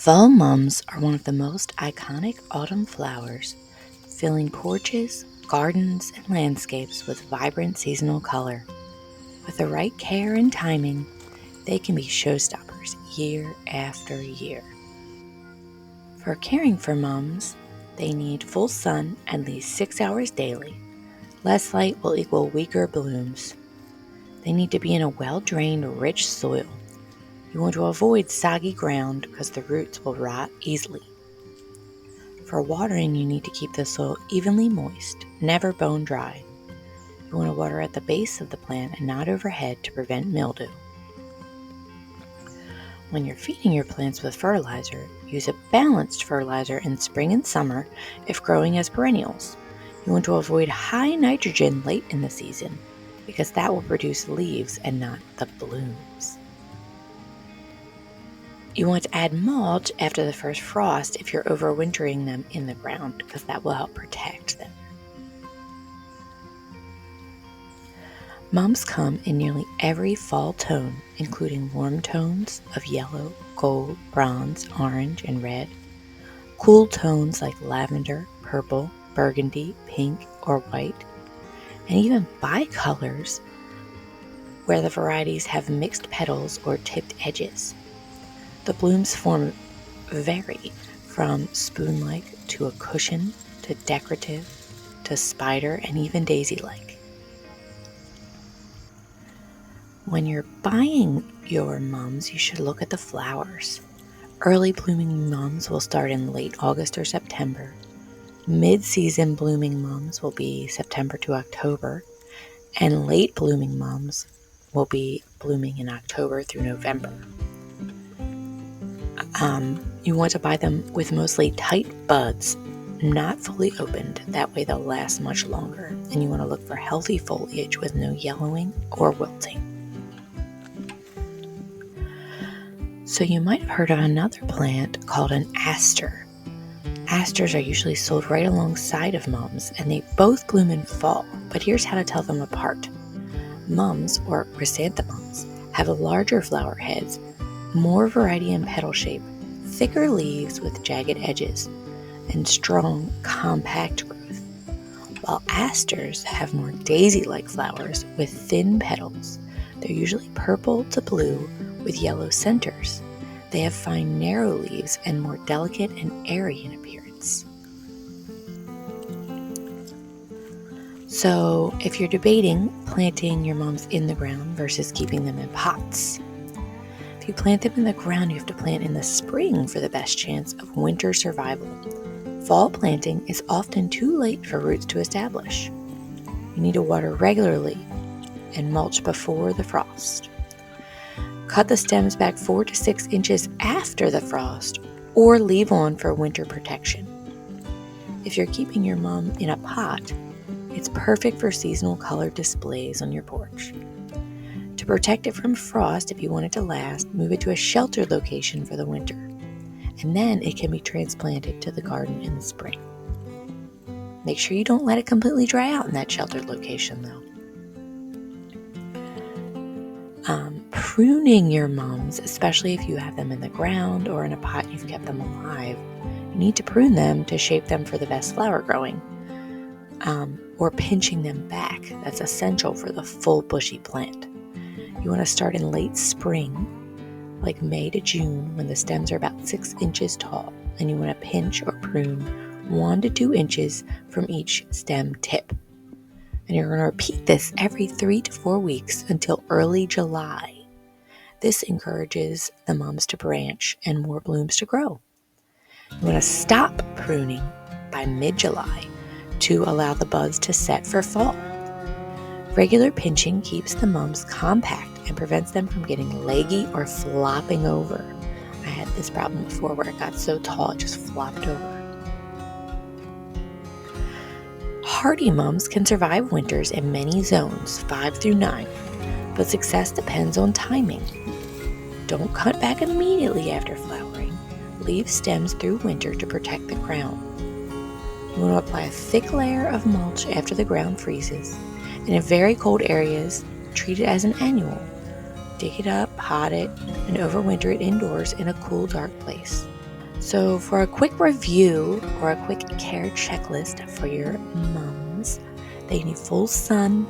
Fall mums are one of the most iconic autumn flowers, filling porches, gardens, and landscapes with vibrant seasonal color. With the right care and timing, they can be showstoppers year after year. For caring for mums, they need full sun at least 6 hours daily. Less light will equal weaker blooms. They need to be in a well-drained, rich soil. You want to avoid soggy ground because the roots will rot easily. For watering, you need to keep the soil evenly moist, never bone dry. You want to water at the base of the plant and not overhead to prevent mildew. When you're feeding your plants with fertilizer, use a balanced fertilizer in spring and summer if growing as perennials. You want to avoid high nitrogen late in the season because that will produce leaves and not the blooms. You want to add mulch after the first frost if you're overwintering them in the ground because that will help protect them. Mums come in nearly every fall tone, including warm tones of yellow, gold, bronze, orange, and red, cool tones like lavender, purple, burgundy, pink, or white, and even bicolors where the varieties have mixed petals or tipped edges. The blooms vary from spoon-like to a cushion to decorative to spider and even daisy-like. When you're buying your mums, you should look at the flowers. Early blooming mums will start in late August or September. Mid-season blooming mums will be September to October, and late blooming mums will be blooming in October through November. You want to buy them with mostly tight buds, not fully opened. That way they'll last much longer. And you want to look for healthy foliage with no yellowing or wilting. So you might have heard of another plant called an aster. Asters are usually sold right alongside of mums, and they both bloom in fall. But here's how to tell them apart. Mums, or chrysanthemums, have larger flower heads, more variety in petal shape, thicker leaves with jagged edges, and strong, compact growth, while asters have more daisy-like flowers with thin petals. They're usually purple to blue with yellow centers. They have fine, narrow leaves and more delicate and airy in appearance. So, if you're debating planting your mums in the ground versus keeping them in pots, if you plant them in the ground, you have to plant in the spring for the best chance of winter survival. Fall planting is often too late for roots to establish. You need to water regularly and mulch before the frost. Cut the stems back 4 to 6 inches after the frost or leave on for winter protection. If you're keeping your mum in a pot, it's perfect for seasonal color displays on your porch. To protect it from frost, if you want it to last, move it to a sheltered location for the winter, and then it can be transplanted to the garden in the spring. Make sure you don't let it completely dry out in that sheltered location, though. Pruning your mums, especially if you have them in the ground or in a pot you've kept them alive, you need to prune them to shape them for the best flower growing, or pinching them back. That's essential for the full bushy plant. You want to start in late spring, like May to June, when the stems are about 6 inches tall, and you want to pinch or prune 1 to 2 inches from each stem tip. And you're going to repeat this every 3 to 4 weeks until early July. This encourages the mums to branch and more blooms to grow. You want to stop pruning by mid-July to allow the buds to set for fall. Regular pinching keeps the mums compact and prevents them from getting leggy or flopping over. I had this problem before where it got so tall it just flopped over. Hardy mums can survive winters in many zones, 5 through 9, but success depends on timing. Don't cut back immediately after flowering. Leave stems through winter to protect the crown. You want to apply a thick layer of mulch after the ground freezes. And in very cold areas, treat it as an annual. Dig it up, pot it, and overwinter it indoors in a cool, dark place. So for a quick review or a quick care checklist for your mums, they need full sun.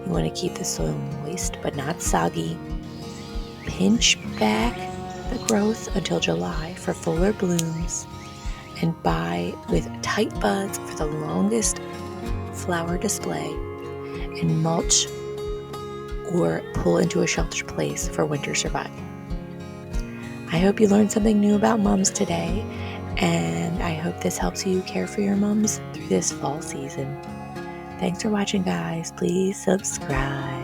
You want to keep the soil moist but not soggy. Pinch back the growth until July for fuller blooms, and buy with tight buds for the longest flower display, and mulch or pull into a sheltered place for winter survival. I hope you learned something new about mums today, and I hope this helps you care for your mums through this fall season. Thanks for watching, guys. Please subscribe.